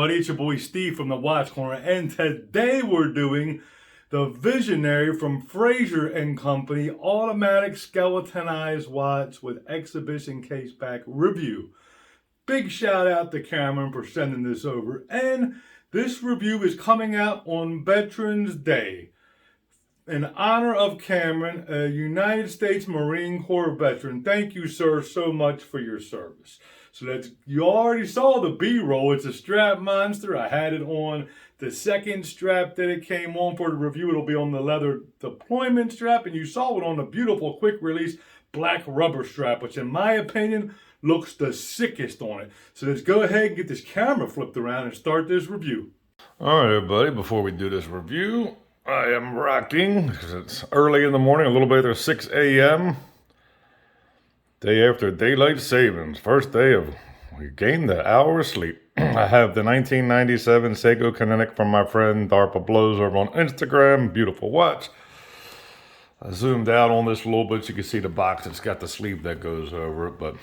everybody? It's your boy Steve from the Watch Corner, and today we're doing the Visionary from Fraser Company automatic skeletonized watch with exhibition case back review. Big shout out to Cameron for sending this over, and this review is coming out on Veterans Day. In honor of Cameron, a United States Marine Corps veteran. Thank you, sir, so much for your service. So you already saw the B-roll. It's a strap monster. I had it on the second strap that it came on for the review. It'll be on the leather deployment strap, and you saw it on the beautiful quick release black rubber strap, which in my opinion looks the sickest on it. So let's go ahead and get this camera flipped around and start this review. All right, everybody, before we do this review, I am rocking, because it's early in the morning, a little bit after 6 a.m., day after daylight savings, first day of, we gained the hour of sleep. I have the 1997 Seiko Kinetic from my friend DARPA Blows over on Instagram, beautiful watch. I zoomed out on this a little bit, you can see the box, it's got the sleeve that goes over it, but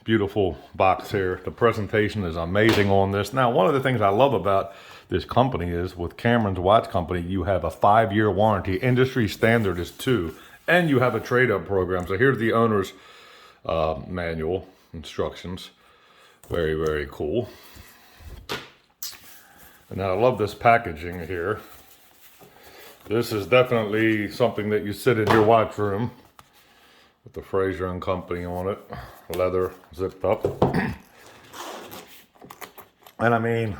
beautiful box here. The presentation is amazing on this. Now, one of the things I love about this company is, with Cameron's watch company, you have a 5-year warranty. Industry standard is 2, and you have a trade-up program. So here's the owner's manual instructions. Very, very cool. And I love this packaging here. This is definitely something that you sit in your watch room with the Fraser and Company on it. Leather zipped up. And I mean,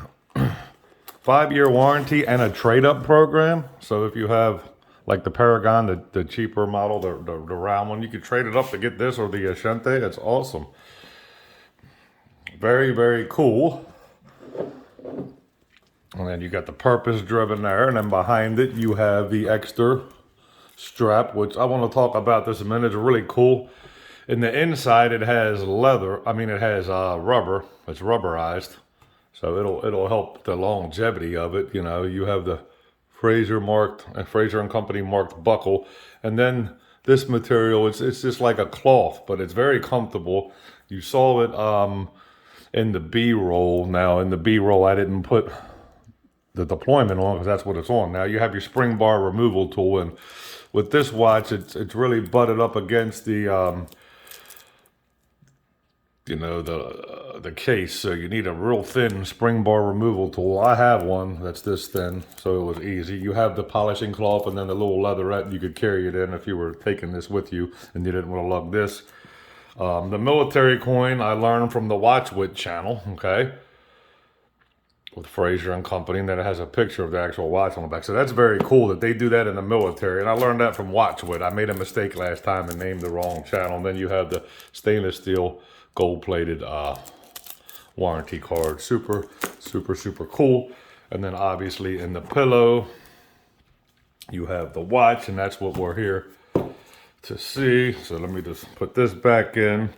5-year warranty and a trade-up program. So if you have like the Paragon, the cheaper model, the round one, you could trade it up to get this or the Ashente. That's awesome. Very, very cool. And then you got the purpose driven there, and then behind it you have the extra strap, which I want to talk about this a minute. It's really cool. In the inside it has leather. I mean, it has rubber. It's rubberized, so it'll help the longevity of it. You know, you have the Fraser and Company marked buckle, and then this material, it's just like a cloth, but it's very comfortable. You saw it in the B-roll. Now in the B-roll I didn't put the deployment on because that's what it's on. Now you have your spring bar removal tool, and with this watch it's really butted up against the you know, the case, so you need a real thin spring bar removal tool. I have one that's this thin, so it was easy. You have the polishing cloth and then the little leatherette you could carry it in if you were taking this with you and you didn't want to lug this. The military coin I learned from the Watchwit channel, okay, with Fraser and Company, and then it has a picture of the actual watch on the back. So that's very cool that they do that in the military, and I learned that from Watchwit. I made a mistake last time and named the wrong channel. And then you have the stainless steel gold-plated warranty card. Super, super, super cool. And then obviously in the pillow, you have the watch, and that's what we're here to see. So let me just put this back in.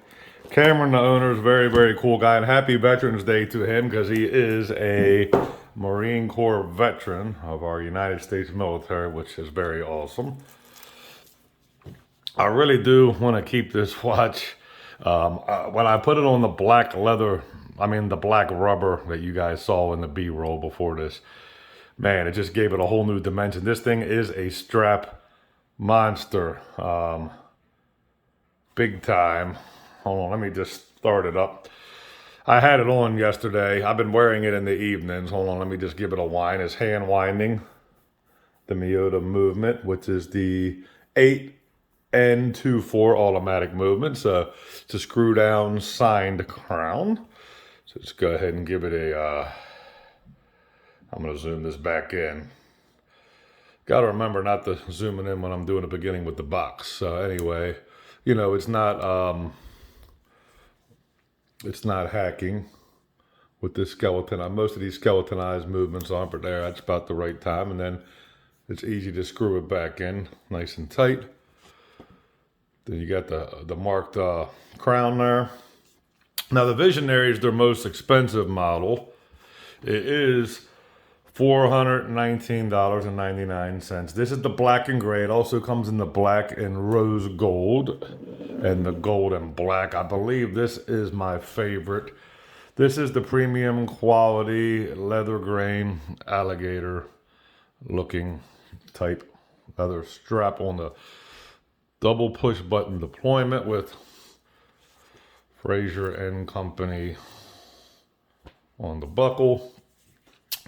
Cameron, the owner, is a very, very cool guy, and happy Veterans Day to him, because he is a Marine Corps veteran of our United States military, which is very awesome. I really do want to keep this watch. When I put it on the black leather, I mean the black rubber that you guys saw in the B-roll before this, man, it just gave it a whole new dimension. This thing is a strap monster, big time. Hold on, let me just start it up. I had it on yesterday. I've been wearing it in the evenings. Hold on, let me just give it a wind. It's hand winding the Miyota movement, which is the 8N24 automatic movement. So it's a screw down signed crown. So just go ahead and give it a, I'm going to zoom this back in. Got to remember not to zoom it in when I'm doing the beginning with the box. So anyway, you know, it's not hacking with this skeleton. Most of these skeletonized movements aren't, but there, that's about the right time. And then it's easy to screw it back in, nice and tight. Then you got the marked crown there. Now the Visionary is their most expensive model. It is $419.99. This is the black and gray. It also comes in the black and rose gold and the gold and black. I believe this is my favorite. This is the premium quality leather grain alligator looking type leather strap on the double push button deployment with Fraser and Company on the buckle.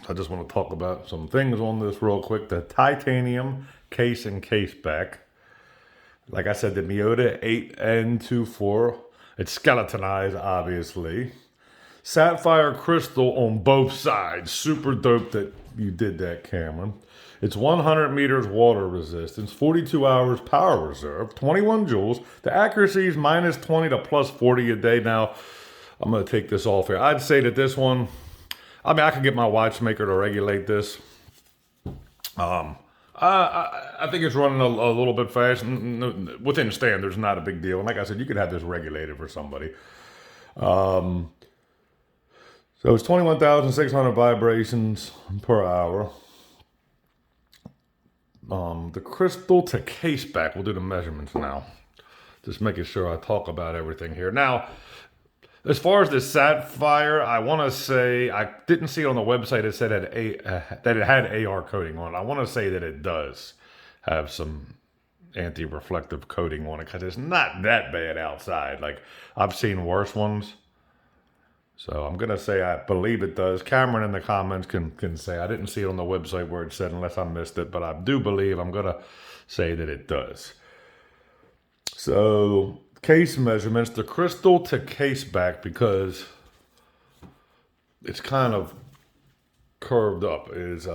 I just want to talk about some things on this real quick. The titanium case and case back. Like I said, the Miyota 8N24. It's skeletonized, obviously. Sapphire crystal on both sides. Super dope that you did that, Cameron. It's 100 meters water resistance, 42 hours power reserve, 21 joules. The accuracy is minus 20 to plus 40 a day. Now, I'm going to take this off here. I'd say that this one, I mean, I could get my watchmaker to regulate this. I think it's running a little bit fast. Within standards, not a big deal. And like I said, you could have this regulated for somebody. So it's 21,600 vibrations per hour. The crystal to case back. We'll do the measurements now. Just making sure I talk about everything here. Now, as far as the sapphire, I want to say, I didn't see it on the website. It said that it had AR coating on it. I want to say that it does have some anti-reflective coating on it because it's not that bad outside. Like, I've seen worse ones. So I'm going to say I believe it does. Cameron in the comments can say. I didn't see it on the website where it said unless I missed it. But I do believe I'm going to say that it does. So case measurements, the crystal to case back, because it's kind of curved up, is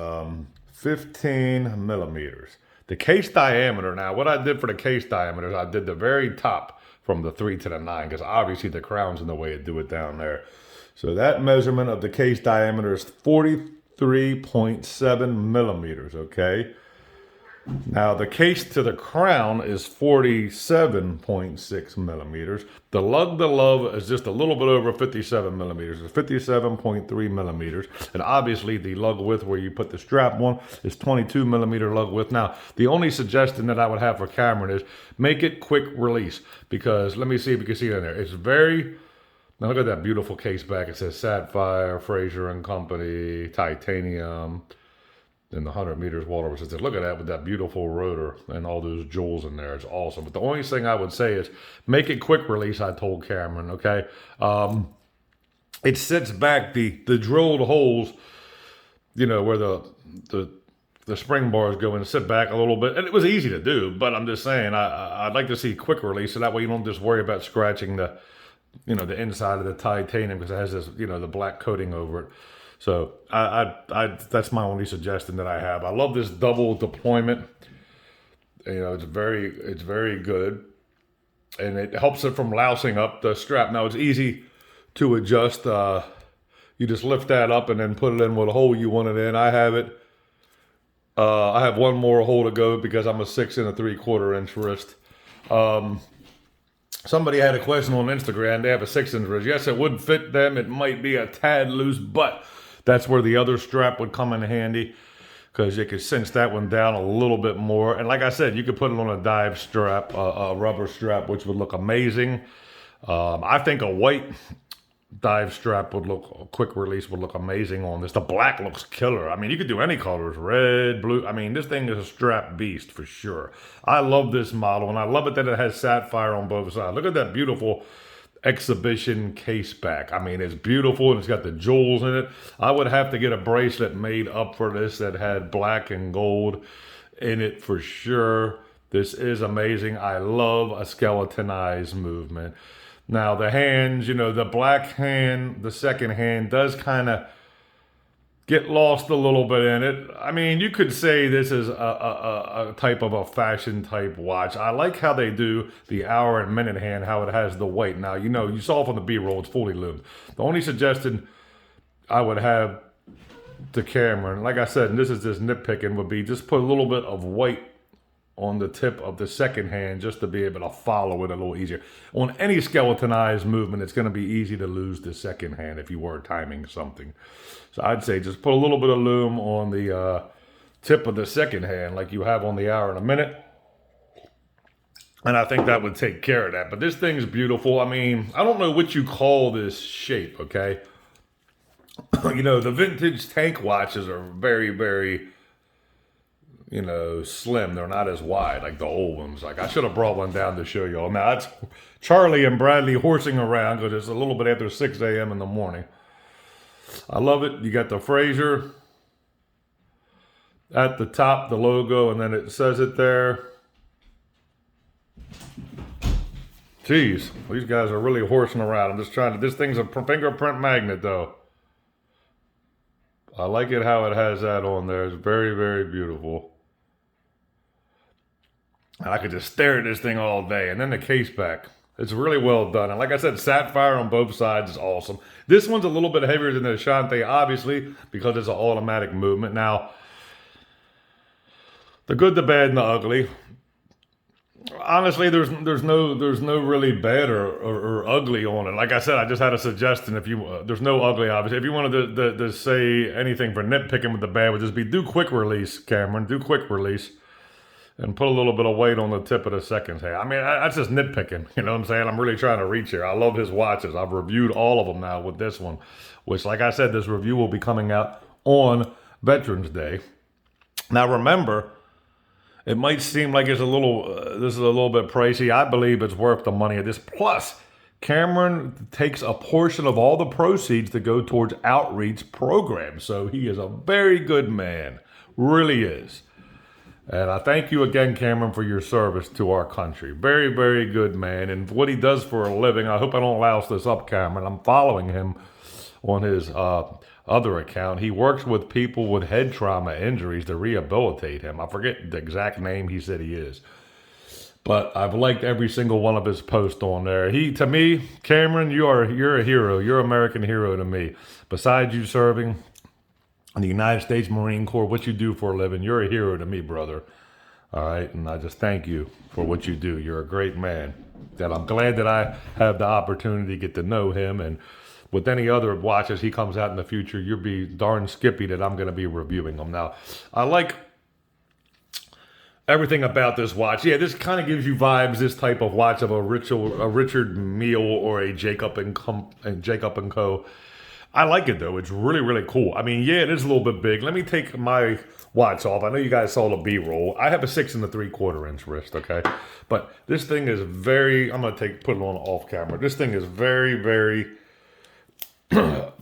15 millimeters. The case diameter, now what I did for the case diameter is I did the very top from the 3 to the 9, because obviously the crown's in the way to do it down there. So that measurement of the case diameter is 43.7 millimeters, okay? Now, the case to the crown is 47.6 millimeters. The lug to love is just a little bit over 57 millimeters. It's 57.3 millimeters. And obviously, the lug width where you put the strap on is 22 millimeter lug width. Now, the only suggestion that I would have for Cameron is make it quick release. Because, let me see if you can see it in there. It's very... Now, look at that beautiful case back. It says Sapphire, Fraser and Company, titanium. In the 100 meters water resistance. Look at that with that beautiful rotor and all those jewels in there. It's awesome. But the only thing I would say is make it quick release, I told Cameron, okay? It sits back, the drilled holes, you know, where the spring bars go in, sit back a little bit. And it was easy to do, but I'm just saying, I'd like to see quick release so that way you don't just worry about scratching the inside of the titanium because it has this, the black coating over it. So that's my only suggestion that I have. I love this double deployment. It's very good, and it helps it from lousing up the strap. Now it's easy to adjust. You just lift that up and then put it in with a hole you want it in. I have it. I have one more hole to go because I'm a 6 3/4 inch wrist. Somebody had a question on Instagram. They have a 6 inch wrist. Yes, it would fit them. It might be a tad loose, but that's where the other strap would come in handy because you could cinch that one down a little bit more. And like I said, you could put it on a dive strap, a rubber strap, which would look amazing. I think a white dive strap would look, a quick release would look amazing on this. The black looks killer. I mean, you could do any colors, red, blue. I mean, this thing is a strap beast for sure. I love this model, and I love it that it has sapphire on both sides. Look at that beautiful exhibition case back. I mean, it's beautiful and it's got the jewels in it. I would have to get a bracelet made up for this that had black and gold in it for sure. This is amazing. I love a skeletonized movement. Now the hands, the black hand, the second hand does kind of get lost a little bit in it. I mean, you could say this is a type of a fashion type watch. I like how they do the hour and minute hand, how it has the weight. Now, you saw from the B-roll, it's fully lubed. The only suggestion I would have to Cameron, like I said, and this is just nitpicking, would be just put a little bit of weight on the tip of the second hand just to be able to follow it a little easier. On any skeletonized movement, it's going to be easy to lose the second hand if you were timing something. So I'd say just put a little bit of lume on the tip of the second hand like you have on the hour and a minute. And I think that would take care of that. But this thing's beautiful. I mean, I don't know what you call this shape, okay? The vintage tank watches are very, very, slim. They're not as wide like the old ones. Like I should have brought one down to show y'all. Now that's Charlie and Bradley horsing around because it's a little bit after 6 a.m. in the morning. I love it. You got the Fraser at the top, the logo, and then it says it there. Jeez, these guys are really horsing around. I'm just trying to. This thing's a fingerprint magnet, though. I like it how it has that on there. It's very, very beautiful. And I could just stare at this thing all day. And then the case back. It's really well done. And like I said, sapphire on both sides is awesome. This one's a little bit heavier than the Ashante, obviously, because it's an automatic movement. Now, the good, the bad, and the ugly. Honestly, there's no really bad or ugly on it. Like I said, I just had a suggestion. If you there's no ugly, obviously. If you wanted to say anything for nitpicking with the bad, would just be do quick release, Cameron. Do quick release, and put a little bit of weight on the tip of the second hand. I mean, that's just nitpicking. You know what I'm saying? I'm really trying to reach here. I love his watches. I've reviewed all of them now with this one, which, like I said, this review will be coming out on Veterans Day. Now, remember. It might seem like this is a little bit pricey. I believe it's worth the money of this. Plus, Cameron takes a portion of all the proceeds to go towards outreach programs. So he is a very good man. Really is. And I thank you again, Cameron, for your service to our country. Very, very good man. And what he does for a living, I hope I don't louse this up, Cameron. I'm following him on his other account. He works with people with head trauma injuries to rehabilitate him. I forget the exact name he said he is. But I've liked every single one of his posts on there. To me, Cameron, you're a hero. You're an American hero to me. Besides you serving in the United States Marine Corps, what you do for a living, you're a hero to me, brother. All right, and I just thank you for what you do. You're a great man. That I'm glad that I have the opportunity to get to know him, and with any other watches he comes out in the future, you'll be darn skippy that I'm going to be reviewing them. Now, I like everything about this watch. Yeah, this kind of gives you vibes, this type of watch of a Richard Mille or a Jacob and Co. I like it, though. It's really, really cool. I mean, yeah, it is a little bit big. Let me take my watch off. I know you guys saw the B-roll. I have a 6 3/4 inch wrist, okay? But this thing is very, I'm going to put it on off camera. This thing is very, very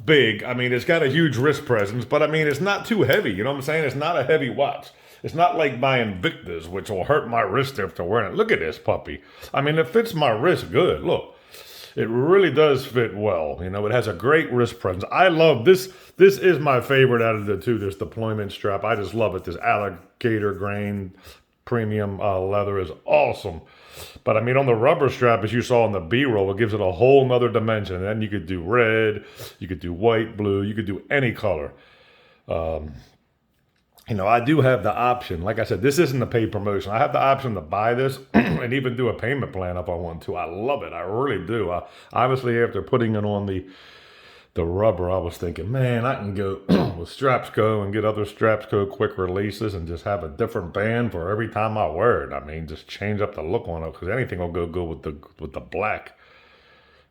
big. I mean, it's got a huge wrist presence, but I mean, it's not too heavy. You know what I'm saying? It's not a heavy watch. It's not like my Invictus, which will hurt my wrist after wearing it. Look at this puppy. I mean, it fits my wrist good. Look, it really does fit well. It has a great wrist presence. I love this. This is my favorite out of the two, this deployment strap. I just love it. This alligator grain premium leather is awesome. But I mean, on the rubber strap, as you saw in the B-roll, it gives it a whole nother dimension. And then you could do red, you could do white, blue, you could do any color. I do have the option. Like I said, this isn't a paid promotion. I have the option to buy this and even do a payment plan if I want to. I love it. I really do. Obviously, after putting it on the rubber, I was thinking, man, I can go with Strapsco and get other Strapsco quick releases and just have a different band for every time I wear it. I mean, just change up the look on it because anything will go good with the black,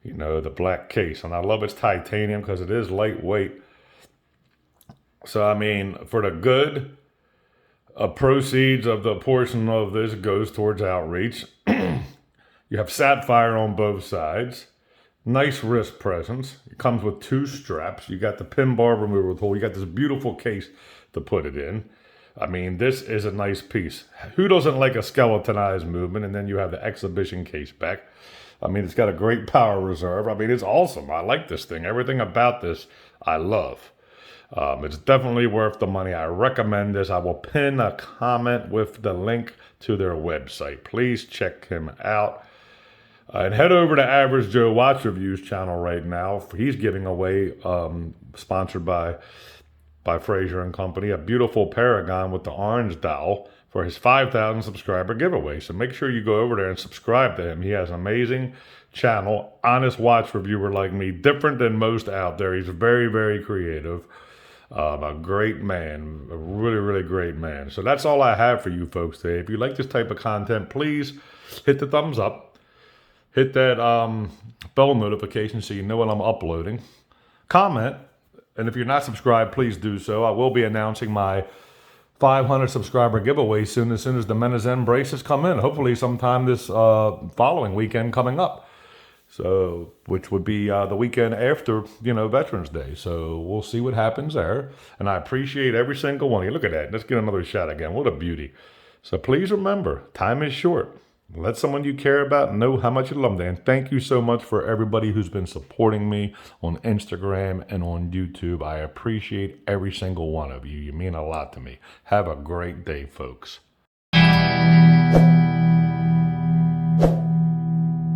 the black case. And I love its titanium because it is lightweight. So, I mean, for the good, proceeds of the portion of this goes towards outreach. You have sapphire on both sides. Nice wrist presence. It comes with 2 straps. You got the pin bar removal tool. You got this beautiful case to put it in. I mean, this is a nice piece. Who doesn't like a skeletonized movement? And then you have the exhibition case back. I mean, it's got a great power reserve. I mean, it's awesome. I like this thing. Everything about this, I love. It's definitely worth the money. I recommend this. I will pin a comment with the link to their website. Please check him out. And head over to Average Joe Watch Reviews channel right now. He's giving away, sponsored by Fraser and Company, a beautiful Paragon with the orange dial for his 5,000 subscriber giveaway. So make sure you go over there and subscribe to him. He has an amazing channel, honest watch reviewer like me, different than most out there. He's very, very creative. A great man, a really, really great man. So that's all I have for you folks today. If you like this type of content, please hit the thumbs up. Hit that bell notification so you know when I'm uploading. Comment And if you're not subscribed, please do so. I will be announcing my 500 subscriber giveaway soon as the Menizen braces come in. Hopefully sometime this following weekend coming up. So, which would be the weekend after, Veterans Day. So we'll see what happens there. And I appreciate every single one of you. Look at that. Let's get another shot again. What a beauty. So please remember, time is short. Let someone you care about know how much you love them. And thank you so much for everybody who's been supporting me on Instagram and on YouTube. I appreciate every single one of you. You mean a lot to me. Have a great day, folks.